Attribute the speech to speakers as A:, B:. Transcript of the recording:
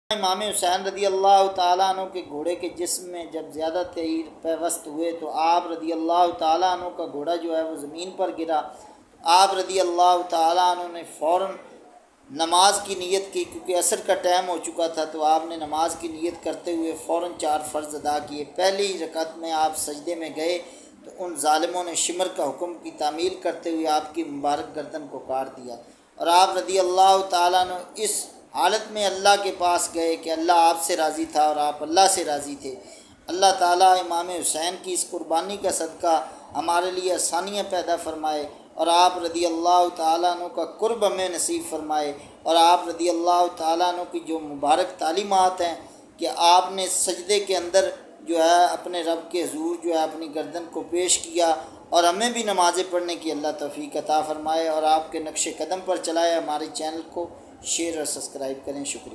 A: इमाम हुसैन रदी अल्लाह ताला अन्हु के घोड़े के जिस्म में जब ज़्यादा तीर पैवस्त हुए तो आप रदी अल्लाह ताला अन्हु का घोड़ा जो है वो ज़मीन पर गिरा। आप रदी अल्लाह ताला अन्हु ने फ़ौरन नमाज की नीयत की, क्योंकि असर का टाइम हो चुका था। तो आपने नमाज की नीयत करते हुए फ़ौरन 4 फ़र्ज़ अदा किए। पहली रकअत में आप सजदे में गए तो उन ज़ालिमों ने शिमर का हुक्म की तामील करते हुए आपकी मुबारक गर्दन को काट दिया। और आप रदी अल्लाह ताला अन्हु इस हालत में अल्लाह के पास गए कि अल्लाह आपसे राज़ी था और आप अल्लाह से राज़ी थे। अल्लाह ताला इमाम हुसैन की इस कुर्बानी का सदका हमारे लिए आसानियाँ पैदा फ़रमाए और आप रदी अल्लाह ताला अन्हु का कुर्ब हमें नसीब फ़रमाए। और आप रदी अल्लाह ताला अन्हु की जो मुबारक तालीमात हैं कि आपने सजदे के अंदर जो है अपने रब के हुज़ूर जो है अपनी गर्दन को पेश किया, और हमें भी नमाज़ें पढ़ने की अल्लाह तौफ़ीक अता फ़रमाए और आपके नक्श कदम पर चलाए। हमारे चैनल को शेयर और सब्सक्राइब करें। शुक्रिया।